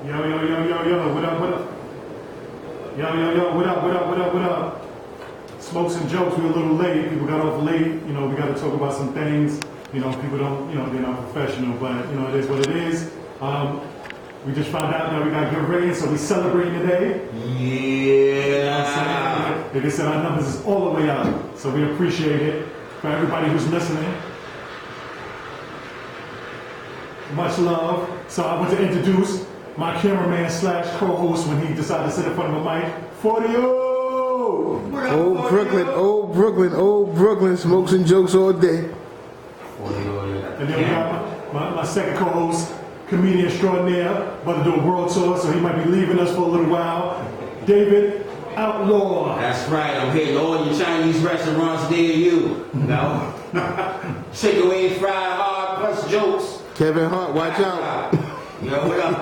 Yo, what up, what up? Yo, what up? Smokes and jokes, we're a little late. People got off late. You know, we got to talk about some things. You know, people don't, you know, they're not professional, but, you know, it is what it is. We just found out that we got good ratings, so we celebrating today. Yeah. Like I said, our numbers is all the way up, so we appreciate it. For everybody who's listening, much love. So I want to introduce my cameraman / co-host when he decided to sit in front of a mic, 40. Old Brooklyn, smokes and jokes all day. And then we got my second co-host, comedian extraordinaire, about to do a world tour, so he might be leaving us for a little while, David Outlaw. That's right, I'm hitting all your Chinese restaurants near you. No? Chicken wing, fried hard, plus jokes. Kevin Hart, watch out. Yo, what up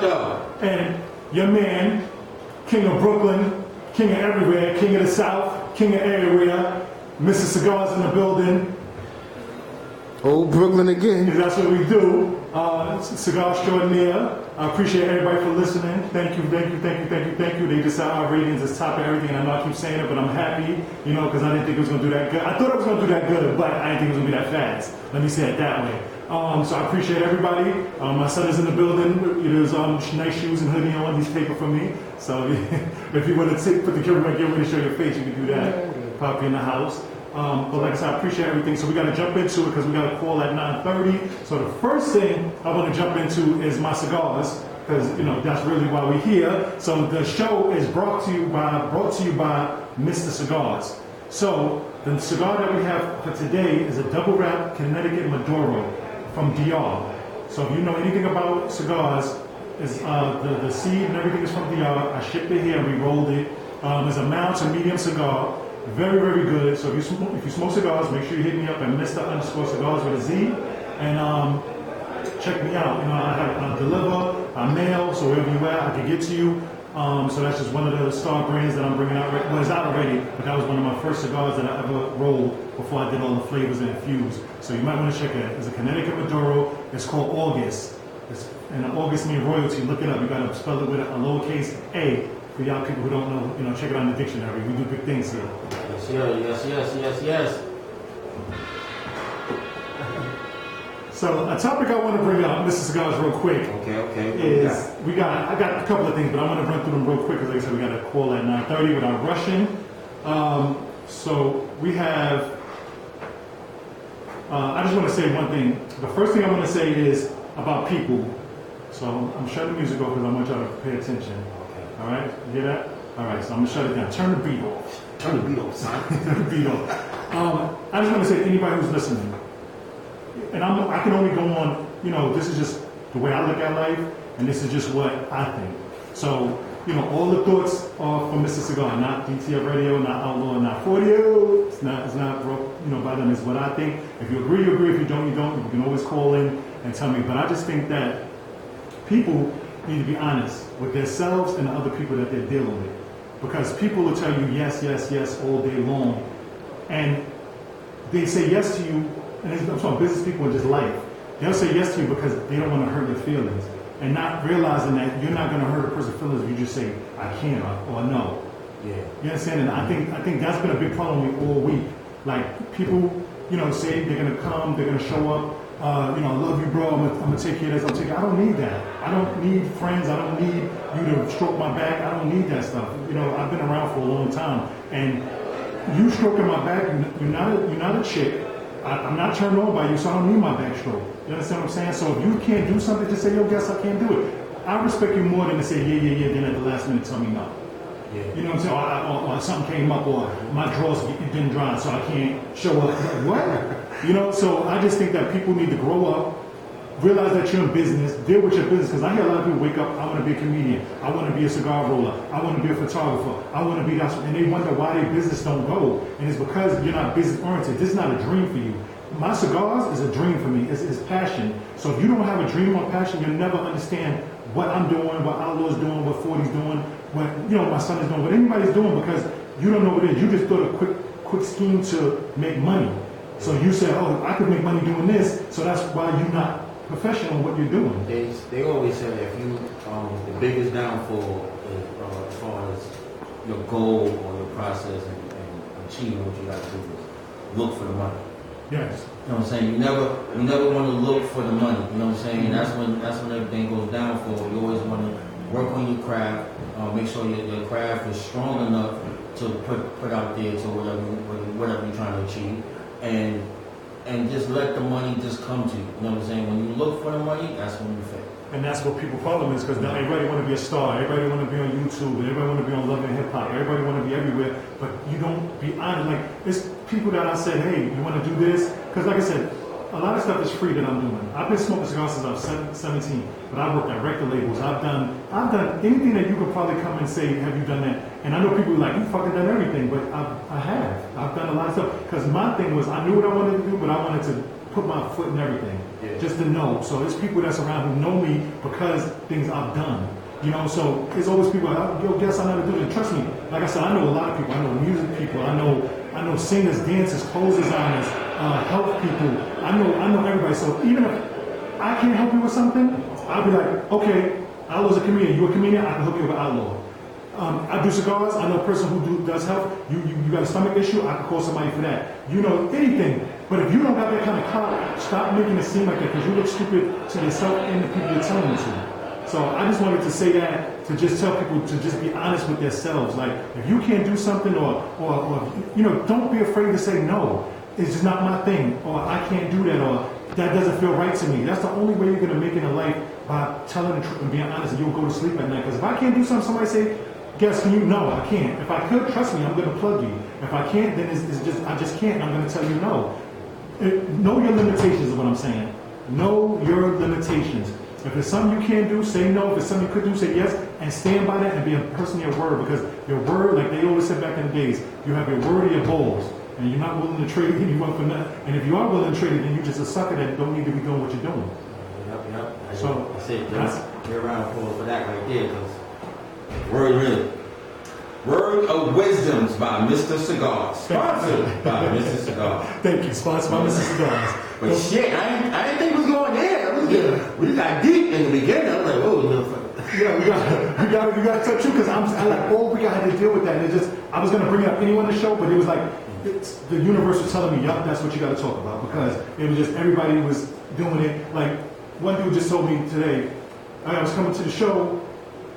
though? And your man, King of Brooklyn, King of everywhere, King of the South, King of everywhere, Mr. Cigars in the building. Old Brooklyn again. That's what we do. Cigar extraordinaire. I appreciate everybody for listening. Thank you. They decided our ratings is top of everything, and I know I keep saying it, but I'm happy, you know, because I didn't think it was going to do that good. I thought it was going to do that good, but I didn't think it was going to be that fast. Let me say it that way. So I appreciate everybody. My son is in the building. There's nice shoes and hoodie on. He's paper for me. So if you want to put the camera and get ready to show your face, you can do that. Probably in the house. But like I said, I appreciate everything. So we got to jump into it because we got a call at 9:30. So the first thing I want to jump into is my cigars, because you know that's really why we're here. So the show is brought to you by Mr. Cigars. So the cigar that we have for today is a double wrap Connecticut Maduro from DR. So if you know anything about cigars, is the seed and everything is from DR. I shipped it here and we rolled it. It's a mild to medium cigar. Very, very good. So if you smoke cigars, make sure you hit me up at Mr._Cigars with a Z, and check me out. You know, I deliver, I mail, so wherever you at, I can get to you. So that's just one of the star brands that I'm bringing out. Well, it's out already, but that was one of my first cigars that I ever rolled before I did all the flavors and infused. So you might want to check it. It's a Connecticut Maduro. It's called August. And August means royalty. Look it up. You got to spell it with a lowercase a. For y'all people who don't know, you know, check it out in the dictionary. We do big things here. Yes. So a topic I want to bring up, Mr. Cigars, real quick. Okay. Is I got a couple of things, but I want to run through them real quick because, like I said, we got a call at 9:30 without rushing. So we have. I just want to say one thing. The first thing I want to say is about people. So I'm shutting the music off because I want y'all to pay attention. All right, you hear that? All right, so I'm gonna shut it down. Turn the beat off. Turn the beat off, son. Turn the beat off. I just want to say to anybody who's listening, and I can only go on. You know, this is just the way I look at life, and this is just what I think. So, you know, all the thoughts are from Mr. Cigar, not DTF Radio, not Outlaw, not 40. It's not broke. You know, by them is what I think. If you agree, you agree. If you don't, you don't. You can always call in and tell me. But I just think that people need to be honest with themselves and the other people that they're dealing with. Because people will tell you yes all day long. And they say yes to you, and I'm talking business people and just life. They'll say yes to you because they don't want to hurt your feelings. And not realizing that you're not going to hurt a person's feelings if you just say, I can't or no. Yeah. You understand? And I think that's been a big problem with me all week. Like people, you know, say they're going to come, they're going to show up. You know, I love you, bro. I'm gonna take care of this. I don't need that. I don't need friends. I don't need you to stroke my back. I don't need that stuff. You know, I've been around for a long time, and you stroking my back. You're not a chick. I'm not turned on by you, so I don't need my back stroke. You understand what I'm saying? So if you can't do something, just say, yo, guess I can't do it. I respect you more than to say yeah, then at the last minute tell me no. Yeah. You know what I'm saying? Or something came up, or my drawers didn't dry, so I can't show up. What? You know, so I just think that people need to grow up, realize that you're in business, deal with your business. Because I hear a lot of people wake up, I want to be a comedian, I want to be a cigar roller, I want to be a photographer, I want to be that, and they wonder why their business don't go. And it's because you're not business oriented. This is not a dream for you. My cigars is a dream for me. It's passion. So if you don't have a dream or passion, you'll never understand what I'm doing, what Outlaw's doing, what 40's doing, what my son is doing, what anybody's doing, because you don't know what it is. You just thought a quick scheme to make money. So you said, oh, I could make money doing this, so that's why you're not professional in what you're doing. They always say that if you, the biggest downfall is, as far as your goal or your process and achieving what you got to do is look for the money. Yes. You know what I'm saying? You never want to look for the money. You know what I'm saying? And that's when everything goes down for. You always want to work on your craft, make sure your craft is strong enough to put out there to whatever you're trying to achieve, and just let the money just come to you. You know what I'm saying? When you look for the money, that's when you fail. And that's what people's problem is, because now everybody want to be a star, everybody want to be on YouTube, everybody want to be on Love and Hip Hop, everybody want to be everywhere, but you don't be honest. Like, it's people that I said, hey, you want to do this? Because like I said, a lot of stuff is free that I'm doing. I've been smoking cigars since I was 17, but I've worked at record labels. I've done anything that you could probably come and say, have you done that? And I know people are like, you fucking done everything, but I have. I've done a lot of stuff. Because my thing was, I knew what I wanted to do, but I wanted to put my foot in everything, just to know. So there's people that's around who know me because things I've done. You know, so it's always people like, yo, guess I know how to do it. And trust me, like I said, I know a lot of people. I know music people. I know singers, dancers, clothes designers, health people. I know everybody. So even if I can't help you with something, I'll be like, okay, Outlaw's a comedian. You a comedian? I can hook you with an Outlaw. I do cigars. I know a person who does health. You got a stomach issue? I can call somebody for that. You know, anything. But if you don't got that kind of clout, stop making it seem like that, because you look stupid to yourself and the people you're telling it to. So I just wanted to say that, to just tell people to just be honest with themselves. Like, if you can't do something, or you know, don't be afraid to say no. It's just not my thing, or I can't do that, or that doesn't feel right to me. That's the only way you're gonna make it in life, by telling the truth and being honest, and you'll go to sleep at night. Because if I can't do something, somebody say, guess, can you? No, I can't. If I could, trust me, I'm gonna plug you. If I can't, then I just can't. I'm gonna tell you no. Know your limitations is what I'm saying. Know your limitations. If it's something you can't do, say no. If it's something you could do, say yes, and stand by that and be a person of your word. Because your word, like they always said back in the days, you have your word or your balls, and you're not willing to trade anyone for nothing. And if you are willing to trade it, then you're just a sucker that don't need to be doing what you're doing. Yep. So I said, get around for that right there, because Word of Wisdoms by Mr. Cigars. Sponsored by Mr. Cigars. Thank you. Sponsored by Mr. Cigars. But shit, I didn't think it was going there. We got deep in the beginning. I was like, oh, motherfucker. Yeah, we got to touch you, because I like, we got to deal with that. And it just, I was going to bring it up anyone on the show, but it was like, the universe was telling me, yup, that's what you got to talk about, because it was just, everybody was doing it. Like, one dude just told me today, I was coming to the show,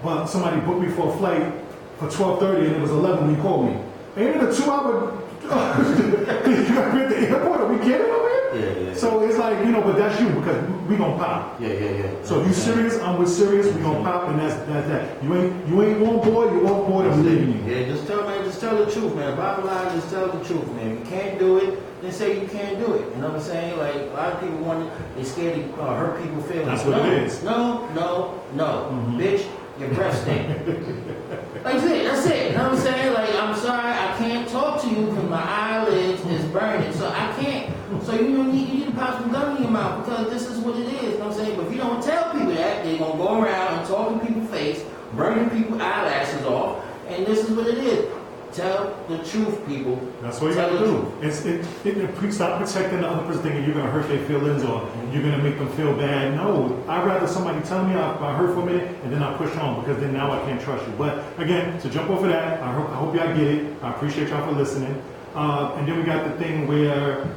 but somebody booked me for a flight for 12:30, and it was 11 when he called me. Ain't it a 2-hour? You got to be at the airport? Are we kidding over here? Yeah. So it's like, you know, but that's you, because we gonna pop. Yeah. So if you serious, I'm with serious. We gonna pop, and that's that. You ain't on board. You off board. I'm leaving you. Yeah, just tell the truth, man. Bottom line, just tell the truth, man. You can't do it, then say you can't do it. You know what I'm saying? Like, a lot of people they scared to hurt people's feelings. That's what it is. No. Bitch, your breath stink. That's it. You know what I'm saying? Like, I'm sorry, I can't talk to you because my eyelids is burning, so I can't. So you need to pop some gum in your mouth, because this is what it is. You know what I'm saying? But if you don't tell people that, they're gonna go around and talk in people's face, burning people's eyelashes off, and this is what it is. Tell the truth, people. That's what you got to do. Please stop protecting the other person, thinking you're gonna hurt their feelings or you're gonna make them feel bad. No, I'd rather somebody tell me I hurt for a minute and then I push on, because then now I can't trust you. But again, to jump off of that, I hope y'all get it. I appreciate y'all for listening. And then we got the thing where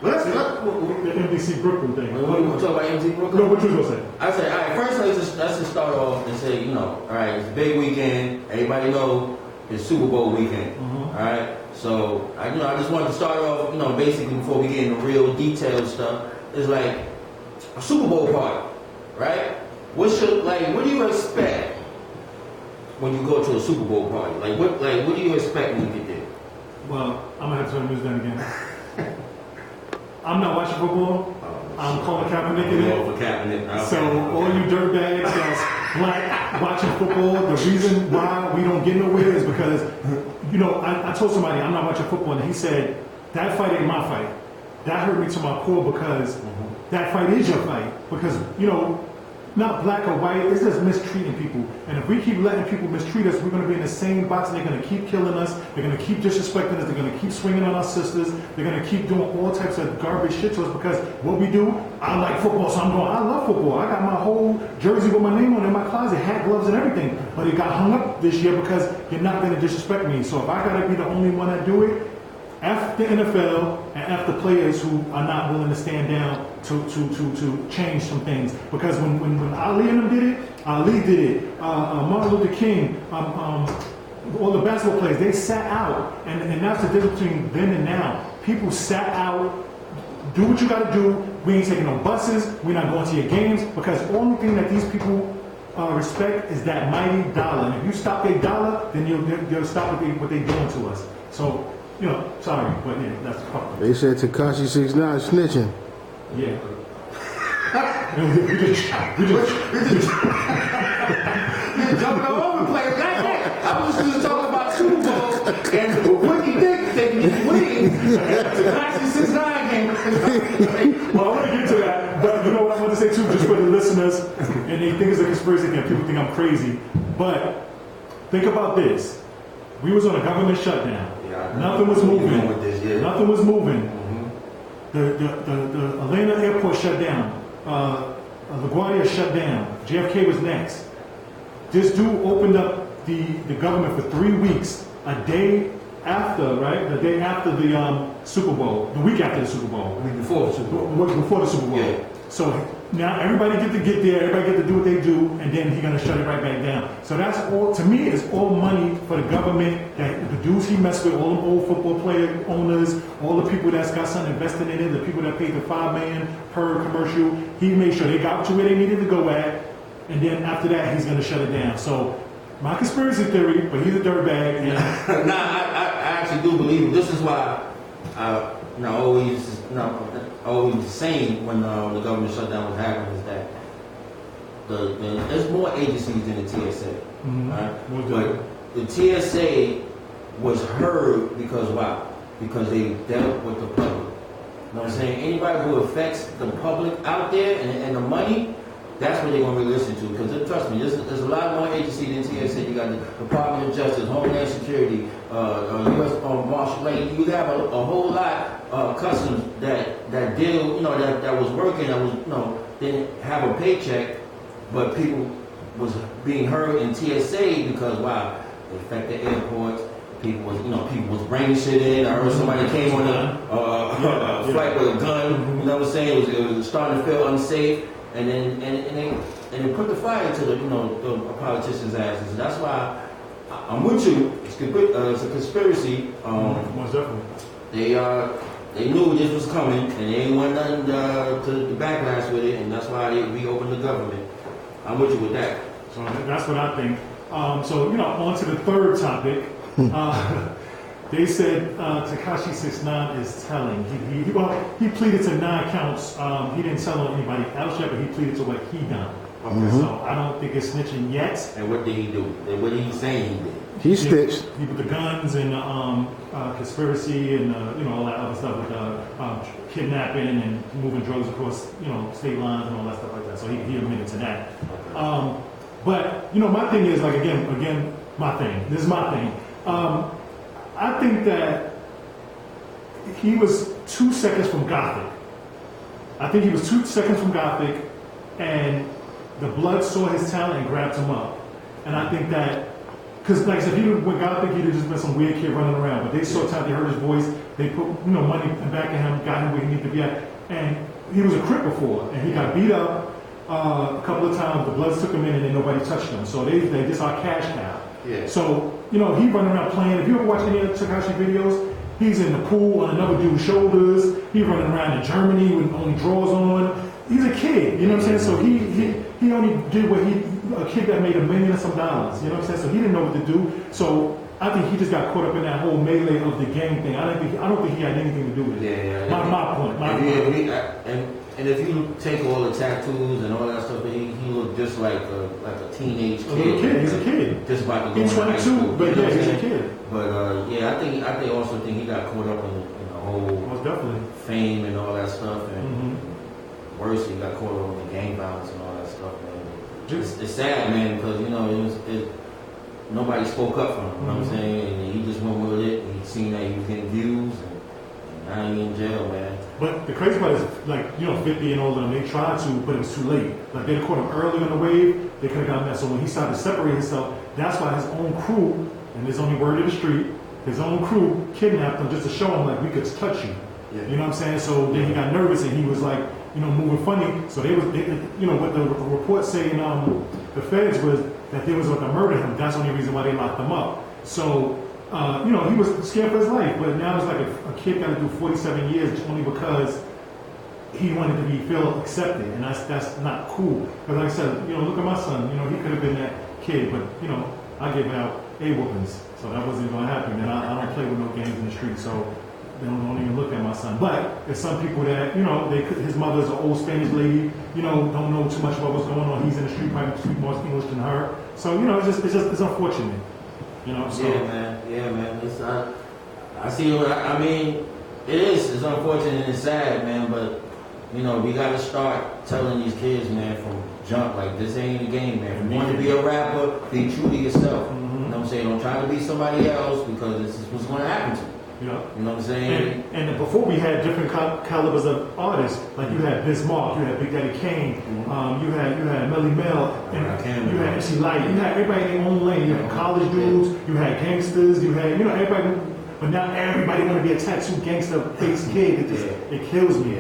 the NBC Brooklyn thing. What you talk about NBC Brooklyn? No, what you was gonna say? I said, all right, first let's just start off and say, you know, all right, it's a big weekend. Everybody know it's Super Bowl weekend. All right, so I just wanted to start off, you know, basically before we get into real detailed stuff, it's like a Super Bowl party, right? What do you expect when you go to a Super Bowl party? What do you expect when you get there? Well, I'm gonna have to turn the news down again. I'm not watching football. I'm calling Kaepernick in it. So all you dirtbags that's black watching football, the reason why we don't get nowhere is because, you know, I told somebody I'm not watching football, and he said, that fight ain't my fight. That hurt me to my core, because that fight is your fight. Because, you know, not black or white. It's just mistreating people. And if we keep letting people mistreat us, we're going to be in the same box. And they're going to keep killing us. They're going to keep disrespecting us. They're going to keep swinging on our sisters. They're going to keep doing all types of garbage shit to us because what we do, I like football, so I'm going, I love football. I got my whole jersey with my name on it in my closet, hat, gloves, and everything. But it got hung up this year because you're not going to disrespect me. So if I got to be the only one that do it, F the NFL and F the players who are not willing to stand down to change some things. Because when Ali and them did it, Ali did it, Martin Luther King, all the basketball players, they sat out. And that's the difference between then and now. People sat out, do what you got to do. We ain't taking no buses. We're not going to your games. Because the only thing that these people respect is that mighty dollar. And if you stop their dollar, then you'll stop what they doing to us. So, you know, sorry, but yeah, that's the problem. They said Tekashi 6ix9ine snitching. Yeah. we just jumping all over the place. I was just talking about Super Bowl and what do you think they can win? Tekashi 6ix9ine game. Well, I want to get to that, but you know what I want to say too, just for the listeners, and they think it's a conspiracy thing. People think I'm crazy, but think about this: we was on a government shutdown. Nothing was moving. Nothing was moving. Mm-hmm. The Atlanta airport shut down. LaGuardia shut down. JFK was next. This dude opened up the government for 3 weeks. A day after, right? The day after the Super Bowl. The week after the Super Bowl. Before the Super Bowl. Before the Super Bowl. Yeah. So now everybody get to get there. Everybody get to do what they do, and then he's gonna shut it right back down. So that's all. To me, it's all money for the government. That the dudes he messed with, all the old football player owners, all the people that's got something invested in it, the people that paid the $5 million per commercial. He made sure they got to where they needed to go at, and then after that, he's gonna shut it down. So my conspiracy theory, but he's a dirtbag. And I actually do believe it. This is why always saying when the government shutdown was happening is that there's more agencies than the TSA. Mm-hmm. Right? But the TSA was heard because why? Because they dealt with the public. You know what I'm saying? Anybody who affects the public out there and the money, that's what they're going to really listen to. Because trust me, there's a lot more agencies than TSA. You got the Department of Justice, Homeland Security, U.S. Marshal. Like you have a whole lot of customs that deal, that was working, that was, didn't have a paycheck, but people was being heard in TSA because wow, it affected airports. People was bringing shit in. I heard somebody came on a flight with a gun. You know what I'm saying? It was starting to feel unsafe. And they put the fire to the politicians' asses. And that's why I'm with you. It's a conspiracy. Most definitely. They knew this was coming, and they ain't want nothing to backlash with it, and that's why they reopened the government. I'm with you with that. So that's what I think. So on to the third topic. They said Tekashi 6ix9ine is telling. He pleaded to 9 counts. He didn't tell on anybody else yet, but he pleaded to what he done. Okay, mm-hmm. So I don't think it's snitching yet. And what did he do? And what did he say he did? He snitched. He put the guns and conspiracy and all that other stuff with kidnapping and moving drugs across state lines and all that stuff like that. So he admitted to that. But my thing is again my thing. This is my thing. I think that he was 2 seconds from Gothic. I think he was 2 seconds from Gothic, and the blood saw his talent and grabbed him up. And I think that, because like I said, if he went Gothic, he'd have just been some weird kid running around. But they saw talent, they heard his voice, they put money back at him, got him where he needed to be at. And he was a Crip before, and he got beat up a couple of times. The Bloods took him in, and then nobody touched him. So they just our cash cow. Yeah. So, he running around playing. If you ever watch any of Tekashi videos, he's in the pool on another dude's shoulders. He's running around in Germany with only drawers on. He's a kid, you know what I'm saying? So he only did what a kid that made $1 million and some dollars, you know what I'm saying? So he didn't know what to do. So I think he just got caught up in that whole melee of the gang thing. I don't think he had anything to do with it. Yeah. My point. And if you take all the tattoos and all that stuff, he looked just like a teenage kid. A little kid. He's a kid. Just about to go He's 22, but yeah, he's a kid. But I also think he got caught up in the whole most definitely fame and all that stuff. And worse. He got caught on the gang violence and all that stuff, man. It's sad, man, because nobody spoke up for him. You know what I'm saying? And he just went with it. He seen that he was getting views, and now he in jail, man. But the crazy part is, 50 and older, they tried to, but it was too late. Like, they caught him early on the wave, they could have got messed. So when he started to separate himself, that's why his own crew, and there's only word of the street, his own crew kidnapped him just to show him, like, we could touch you. Yeah. You know what I'm saying? So then he got nervous and he was like, moving funny. So what the report saying, the feds was that they was going to murder him. That's the only reason why they locked him up. So, he was scared for his life. But now it's like a kid got to do 47 years only because he wanted to feel accepted. And that's not cool. Because like I said, look at my son. He could have been that kid. But, I gave out A-whoopings. So that wasn't going to happen. And I don't play with no games in the street. So they don't even look at my son. But there's some people that, his mother's an old Spanish lady, don't know too much about what's going on. He's in the street, probably speak more English than her. So, it's unfortunate. So. Yeah, man. I see. I mean, it's unfortunate and it's sad, man. But we gotta start telling these kids, man, from jump, like, this ain't a game, man. If you want to be a rapper, be true to yourself. You know what I'm saying? Don't try to be somebody else, because this is what's going to happen to you. You know what I'm saying? And before we had different calibers of artists, like you had Bismarck, you had Big Daddy Kane, you had Melly Mel, and you had MC Light, you had everybody in their own lane. You had college dudes, you had gangsters, you had everybody. But now everybody want to be a tattoo gangster face kid. It kills me.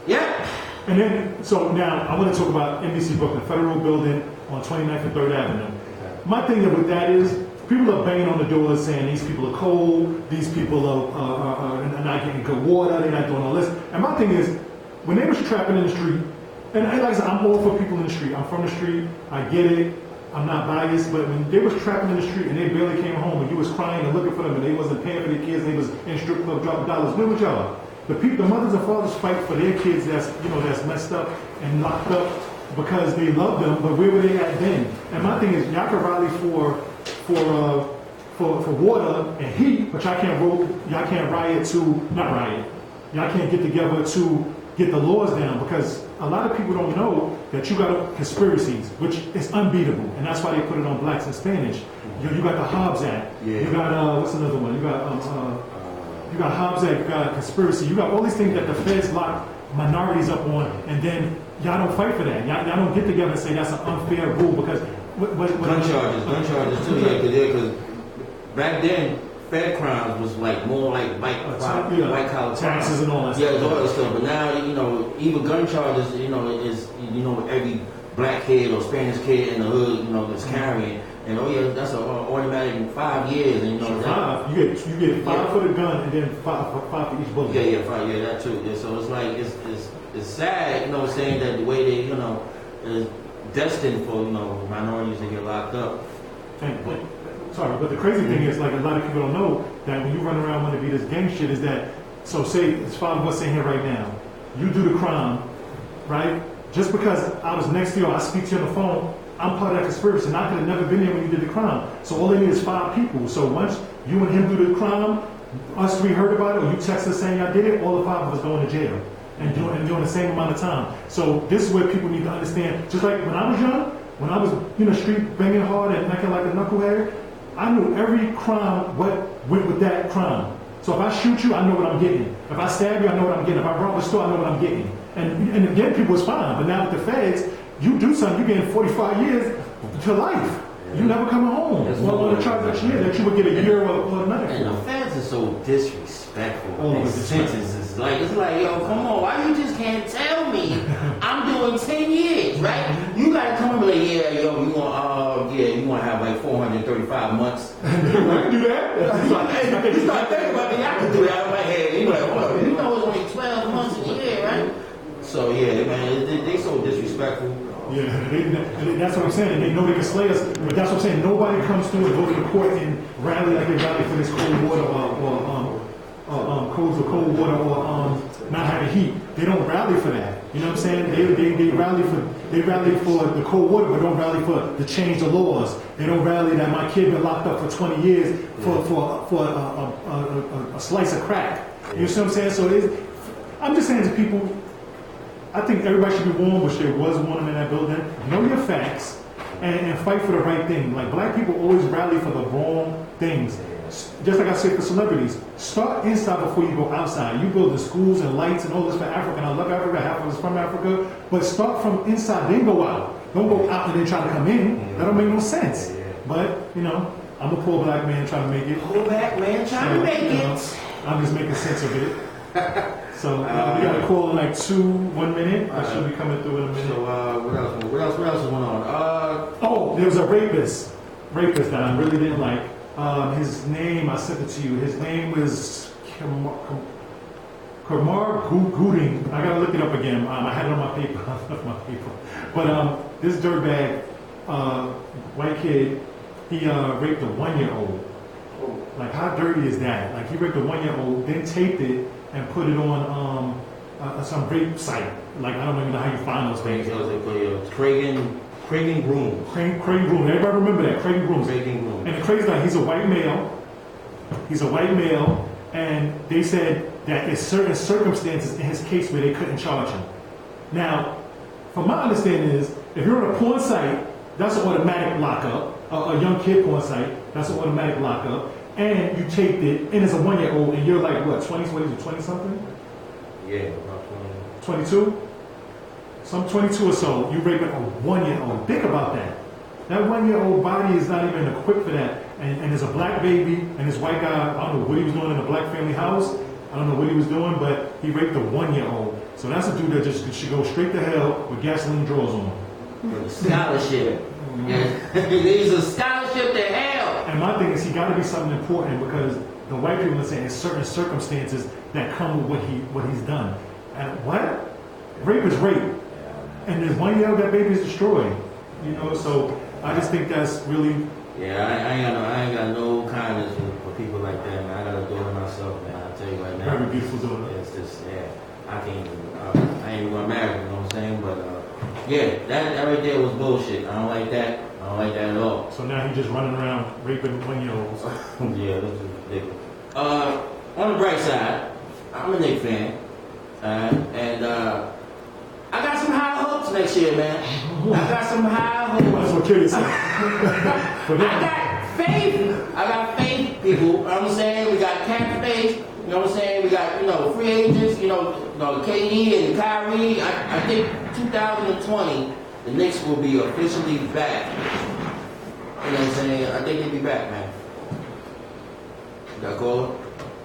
Yeah. And then so now I want to talk about NBC Brooklyn Federal Building on 29th and 3rd Avenue. My thing with that is, people are banging on the doors saying these people are cold, these people are not getting good water, they're not doing all this. And my thing is, when they was trapping in the street, and like I said, I'm all for people in the street. I'm from the street, I get it, I'm not biased, but when they was trapping in the street and they barely came home and you was crying and looking for them and they wasn't paying for their kids, they was in strip club dropping dollars, where was y'all? The mothers and fathers fight for their kids that's messed up and locked up because they love them, but where were they at then? And my thing is, y'all can rally for water and heat, but y'all can't riot y'all can't get together to get the laws down, because a lot of people don't know that you got conspiracies, which is unbeatable, and that's why they put it on blacks and Spanish. You got the Hobbs Act. Yeah. You got what's another one? You got Hobbs Act. You got conspiracy. You got all these things that the feds lock minorities up on, and then y'all don't fight for that. Y'all don't get together and say that's an unfair rule, because gun charges too. Because back then, Fed crimes was more like white collar taxes and all that. Yeah, all that stuff. But now, even gun charges, is every black kid or Spanish kid in the hood, is carrying. And that's an automatic 5 years. And you get 5 for the gun and then five for each bullet. Yeah, 5. Yeah, that too. Yeah, so it's like it's sad, saying that the way they is destined for minorities to get locked up. But the crazy thing is, like, a lot of people don't know that when you run around want to be this gang shit, is that, so say it's 5 of us in here right now, you do the crime, right? Just because I was next to you, I speak to you on the phone, I'm part of that conspiracy, and I could have never been there when you did the crime. So all they need is 5 people. So once you and him do the crime, us 3 heard about it, or you text us saying I did it, all the 5 of us going to jail and doing the same amount of time. So this is where people need to understand. Just like when I was young, when I was in the street banging hard and acting like a knucklehead, I knew every crime what went with that crime. So if I shoot you, I know what I'm getting. If I stab you, I know what I'm getting. If I rob a store, I know what I'm getting. And again, people was fine. But now with the feds, you do something, you're getting 45 years to life. You never coming home. Well, on the charge that you would get a year or another. And the feds are so disrespectful. These sentences, it's like, yo, come on, why you just can't tell me I'm doing 10 years, right? You gotta come and be like, yeah, yo, you want to have like 435 months. I can do that. You start thinking about it, I can do that in my head. You're like, oh, it's only 12 months in a year, right? So yeah, man, they so disrespectful. Yeah, that's what I'm saying. And they know they can slay us, but that's what I'm saying. Nobody comes through and go to the court and rally like they rally for this cold water or cold water or not having heat. They don't rally for that. You know what I'm saying? They rally for the cold water, but don't rally for to change the laws. They don't rally that my kid been locked up for 20 years for a slice of crack. You see what I'm saying? So I'm just saying to people, I think everybody should be warned, which there was warning in that building. Know your facts and fight for the right thing. Like, black people always rally for the wrong things. Just like I said for celebrities, start inside before you go outside. You build the schools and lights and all this for Africa, and I love Africa, half of us from Africa, but start from inside, then go out. Don't go out and then try to come in. That don't make no sense. But, you know, I'm a poor black man trying to make it. Poor black man trying to make it. I'm just making sense of it. So, we got a call in like 1 minute. I should be coming through in a minute. So, what else is going on? Oh, there was a rapist that I really didn't like. His name, I sent it to you. His name was Kamar Gooding. I gotta look it up again. I had it on my paper. I left my paper. But this dirtbag, white kid, he raped a 1-year-old. Like, how dirty is that? Like, he raped a 1-year-old, then taped it and put it on some rape site. Like, I don't even know how you find those things. Craig Groom. Everybody remember that, Craig Groom. And the crazy thing, he's a white male, and they said that there's certain circumstances in his case where they couldn't charge him. Now, from my understanding is, if you're on a porn site, that's an automatic lockup. A young kid porn site, that's an automatic lockup. And you taped it, and it's a 1-year-old, and you're like, what, 20 something? Yeah, about 22? Some 22 or so, you raping a 1-year-old. Think about that. That 1-year-old body is not even equipped for that. And there's a black baby, and this white guy, I don't know what he was doing in a black family house. I don't know what he was doing, but he raped a 1-year-old. So that's a dude that just should go straight to hell with gasoline drawers on. Scholarship. There's a scholarship to hell. And my thing is, he got to be something important, because the white people are saying there's certain circumstances that come with what he's done. And what? Rape is rape. And there's 1 year that baby is destroyed. You know, so I just think that's really. Yeah, I ain't got no kindness for people like that, man. I got a daughter myself, man. I tell you right now. Very beautiful daughter. It's just, yeah. I ain't even gonna marry her, you know what I'm saying? But yeah, that right there was bullshit. I don't like that. I don't like that at all. So now he's just running around raping 1-year-olds. Yeah, this is ridiculous. On the bright side, I'm a Knicks fan, and I got some high hopes next year, man. I got some high hopes. That's what kill yourself. I got faith, people. You know what I'm saying? We got cap space. You know what I'm saying? We got, free agents, KD and Kyrie. I think 2020, the Knicks will be officially back. You know what I'm saying? I think they'll be back, man. You got a caller?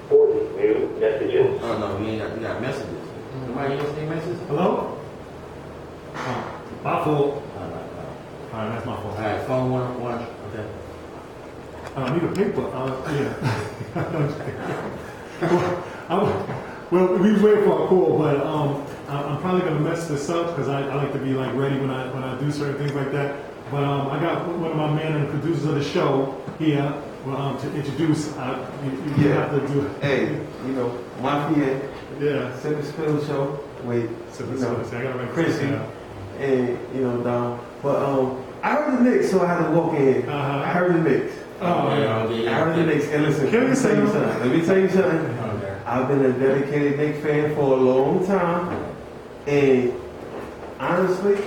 40 new messages. Oh, no, we got messages. Somebody else say messages? Hello? My fault. No. All right, that's my fault. All right, phone one. Okay. I need a paper. Well, we wait for a call, but I'm probably gonna mess this up because I like to be like ready when I do certain things like that. But I got one of my men and the producers of the show here to introduce. You have to do. Hey, Mafia, Yeah. Simple Spill Show with I gotta write Chrissy this down. and Dom. But I heard the Knicks, so I had to walk in. Uh-huh. I heard the Knicks. Oh, yeah. I heard the Knicks. And listen, Kill let me tell you yourself. something. Let me tell you something. Okay. I've been a dedicated Knicks fan for a long time, and honestly,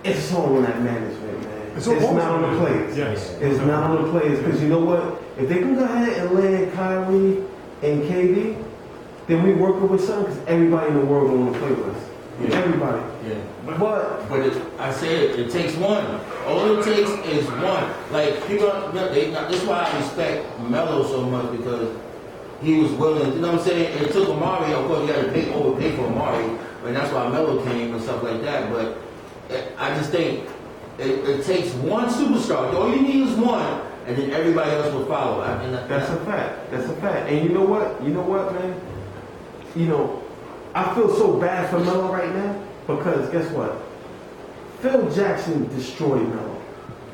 it's all on that management, man. It's It's all not on the management. players. Yes. It's not on the players, because you know what? If they can go ahead and land Kyrie and KD, then we working with something, because everybody in the world want to play with us. Yeah. Everybody. Yeah. But I said it takes one. All it takes is one. Like people, that's why I respect Melo so much, because he was willing. You know what I'm saying? It took Amari. Of course, you got to overpay for Amari, but that's why Melo came and stuff like that. But I just think it takes one superstar. All you need is one, and then everybody else will follow. that's a fact. That's a fact. And you know what? You know what, man? I feel so bad for Melo right now, because guess what? Phil Jackson destroyed Melo.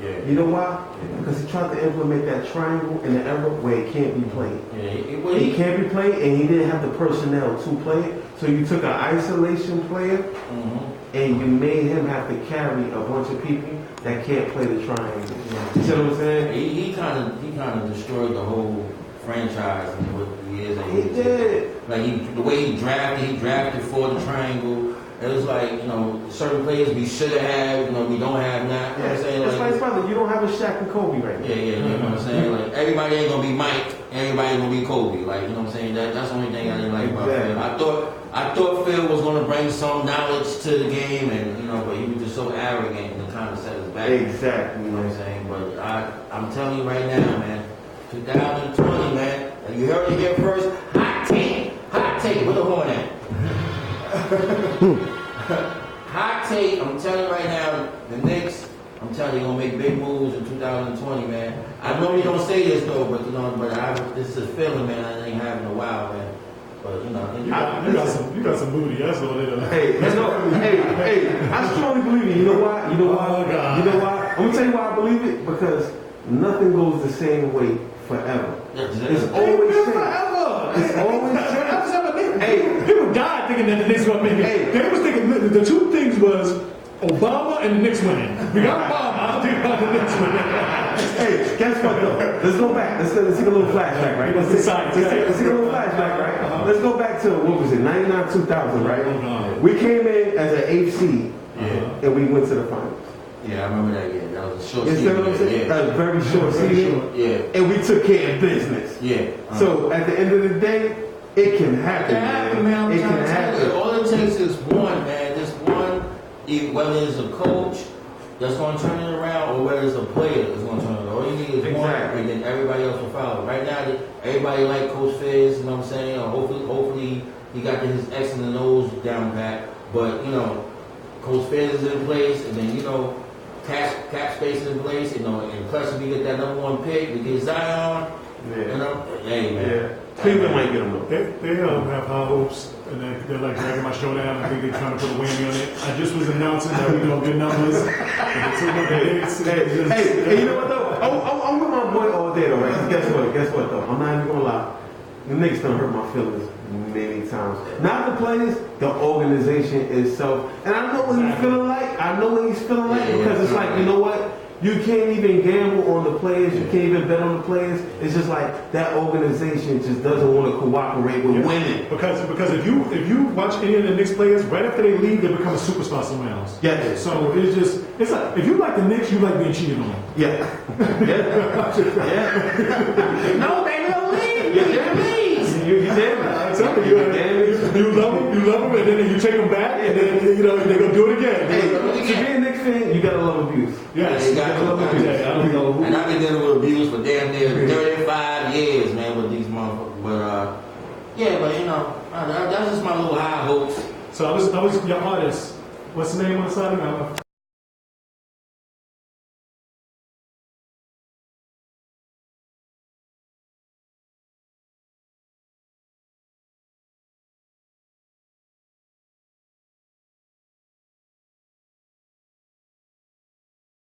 Yeah. You know why? Because he tried to implement that triangle in the era where it can't be played. Yeah. It can't be played, and he didn't have the personnel to play it. So you took an isolation player, and you made him have to carry a bunch of people that can't play the triangle. You see what I'm saying? He kind of destroyed the whole franchise and what he is. He did. the way he drafted for the triangle. It was like, certain players we should have had, we don't have now. You know what I'm saying? That's like, brother, you don't have a Shaq and Kobe right now. Yeah, you know what I'm saying? Like, everybody ain't gonna be Mike, everybody ain't gonna be Kobe. Like, you know what I'm saying? That's the only thing I didn't like about Phil. I thought Phil was gonna bring some knowledge to the game, and but he was just so arrogant and kind of set us back. Exactly. You know what I'm saying? But I'm telling you right now, man, 2020, man, you heard it here first. Hot take, where the horn at? Hot take, I'm telling you right now, the Knicks, I'm telling you, they're gonna make big moves in 2020, man. I know you don't say this though, but this is a feeling, man, I ain't having in a while, man. But you got some booty. That's what it is. Hey, I strongly believe it. You know why? Oh, God. You know why? I'm gonna tell you why I believe it, because nothing goes the same way forever. It's always forever. It's always changed. Hey, people died thinking that the Knicks were making. They was thinking the two things was Obama and the Knicks winning. We got Obama. I don't think about the Knicks winning. Hey, guess what though? Let's go back. Let's take a little flashback, right? Let's take a little flashback, right? Let's go back to, what was it, 99, 2000, right? We came in as an 8th seed, and we went to the finals. Yeah, I remember that game. That was a short You know what I'm saying? That was very short season. Yeah. And we took care of business. Yeah. So at the end of the day, it can happen. Man. It can happen. All it takes is one, man. Just one, whether it's a coach that's going to turn it around or whether it's a player that's going to turn it around. All you need is one, and then everybody else will follow. Right now, everybody like Coach Fizz, you know what I'm saying? Hopefully he got his X and the O's down pat. But, Coach Fizz is in place, and then, cap space is in place, and plus if we get that #1 pick, we get Zion, hey, man. Yeah. Cleveland might get him though. They have high hopes, and they're like dragging my show down. I think they're trying to put a whammy on it. I just was announcing that we doing good numbers. Hey, you know what though? I'm with my boy all day though, right? Guess what though? I'm not even gonna lie. The Knicks done hurt my feelings many times. Not the players, the organization itself. And I know what he's feeling like. Because it's like, you know what? You can't even gamble on the players. You can't even bet on the players. It's just like that organization just doesn't want to cooperate with winning. Because if you watch any of the Knicks players, right after they leave, they become a superstar somewhere else. Yes. So it's like, if you like the Knicks, you like being cheated on. Yeah. No, baby, don't leave. You damn it. I'm telling you love them, and then you take them back, and then they're gonna do it again. Hey, to be a Knicks fan, you gotta love abuse. Yes, you gotta love abuse. I don't know who. And I've been dealing with abuse for damn near 35 years, man, with these motherfuckers. But that's just my little high hopes. So I was your artist. What's the name on the side?